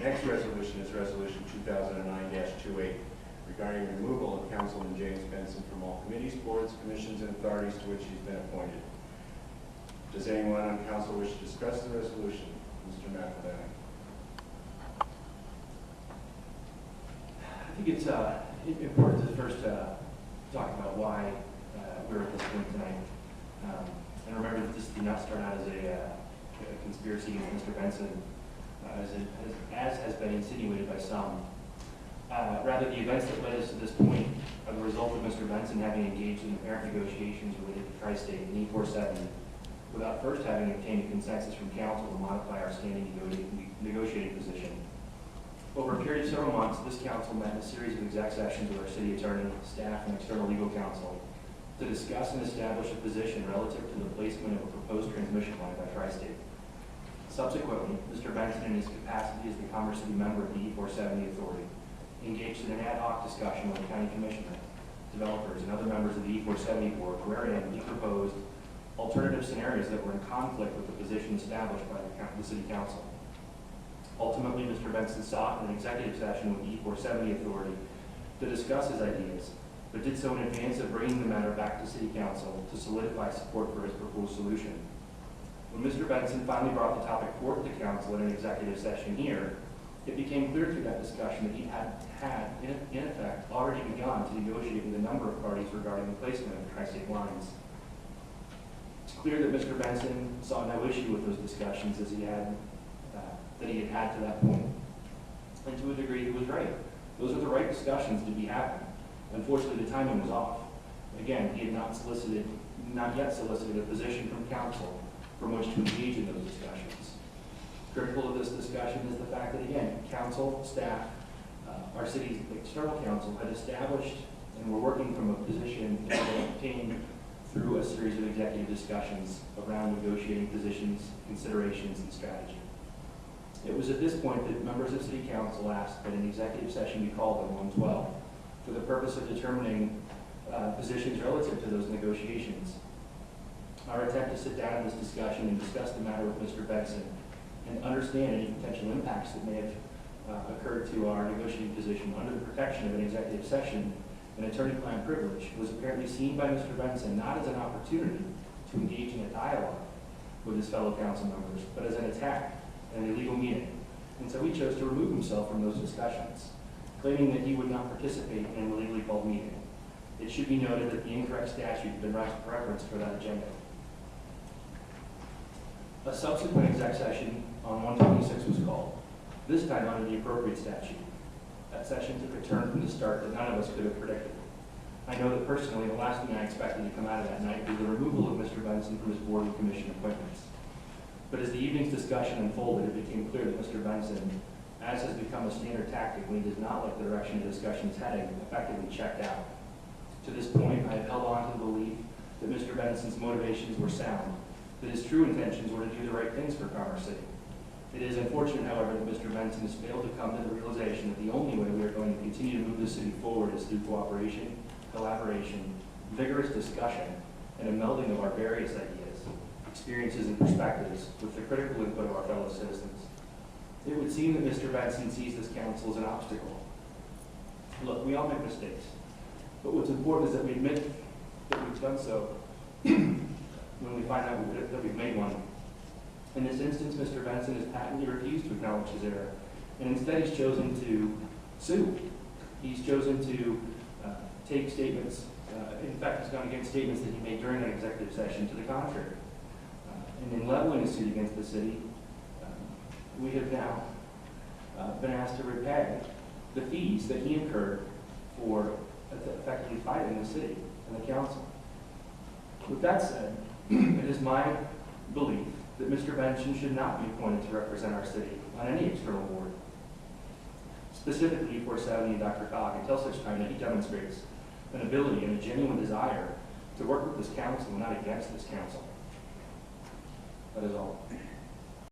Next resolution is Resolution 2009-28 regarding removal of Councilman James Benson from all committees, boards, commissions, and authorities to which he's been appointed. Does anyone on council wish to discuss the resolution? Mr. McEldowney. I think it's important to first talk about why we're at this point tonight. And remember that this did not start out as a conspiracy against Mr. Benson, as has been insinuated by some. Rather, the events that led us to this point are the result of Mr. Benson having engaged in apparent negotiations related to Tri-State and E470 without first having obtained a consensus from council to modify our standing negotiating position. Over a period of several months, this council met in a series of exec sessions with our city attorney, staff, and external legal counsel to discuss and establish a position relative to the placement of a proposed transmission line by Tri-State. Subsequently, Mr. Benson, in his capacity as the Commerce City member of the E470 Authority, engaged in an ad hoc discussion with the county commissioner, developers, and other members of the E470 board, wherein he proposed alternative scenarios that were in conflict with the position established by the city council. Ultimately, Mr. Benson sought an executive session with the E470 Authority to discuss his ideas, but did so in advance of bringing the matter back to city council to solidify support for his proposed solution. When Mr. Benson finally brought the topic forward to council in an executive session here, it became clear through that discussion that he had in effect, already begun to negotiate with a number of parties regarding the placement of the Tri-State lines. It's clear that Mr. Benson saw no issue with those discussions as he had to that point. And to a degree, he was right. Those are the right discussions to be having. Unfortunately, the timing was off. Again, he had not yet solicited a position from council from which to engage in those discussions. Critical of this discussion is the fact that, again, council, staff, our city's external counsel had established and were working from a position that they obtained through a series of executive discussions around negotiating positions, considerations, and strategy. It was at this point that members of city council asked that an executive session be called on 112 for the purpose of determining positions relative to those negotiations. Our attempt to sit down in this discussion and discuss the matter with Mr. Benson and understand any potential impacts that may have occurred to our negotiating position under the protection of an executive session and attorney-client privilege was apparently seen by Mr. Benson not as an opportunity to engage in a dialogue with his fellow council members, but as an attack and an illegal meeting. And so he chose to remove himself from those discussions, claiming that he would not participate in an illegally called meeting. It should be noted that the incorrect statute had been referenced for that agenda. A subsequent exec session on 126 was called, this time under the appropriate statute. That session took a turn from the start that none of us could have predicted. I know that personally, the last thing I expected to come out of that night was the removal of Mr. Benson from his board and commission appointments. But as the evening's discussion unfolded, it became clear that Mr. Benson, as has become a standard tactic when he does not like the direction the discussion is heading, effectively checked out. To this point, I have held on to the belief that Mr. Benson's motivations were sound, that his true intentions were to do the right things for Commerce City. It is unfortunate, however, that Mr. Benson has failed to come to the realization that the only way we are going to continue to move the city forward is through cooperation, collaboration, vigorous discussion, and a melding of our various ideas, experiences, and perspectives with the critical input of our fellow citizens. It would seem that Mr. Benson sees this council as an obstacle. Look, we all make mistakes, but what's important is that we admit that we've done so when we find out that we've made one. In this instance, Mr. Benson has patently refused to acknowledge his error, and instead he's chosen to sue. He's chosen to take statements, in fact, he's gone against statements that he made during that executive session to the contrary. And in leveling a suit against the city, we have now been asked to repay the fees that he incurred for effectively fighting the city and the council. With that said, it is my belief that Mr. Benson should not be appointed to represent our city on any external board, specifically E470 Dr. Cobb, until such time that he demonstrates an ability and a genuine desire to work with this council and not against this council. That is all.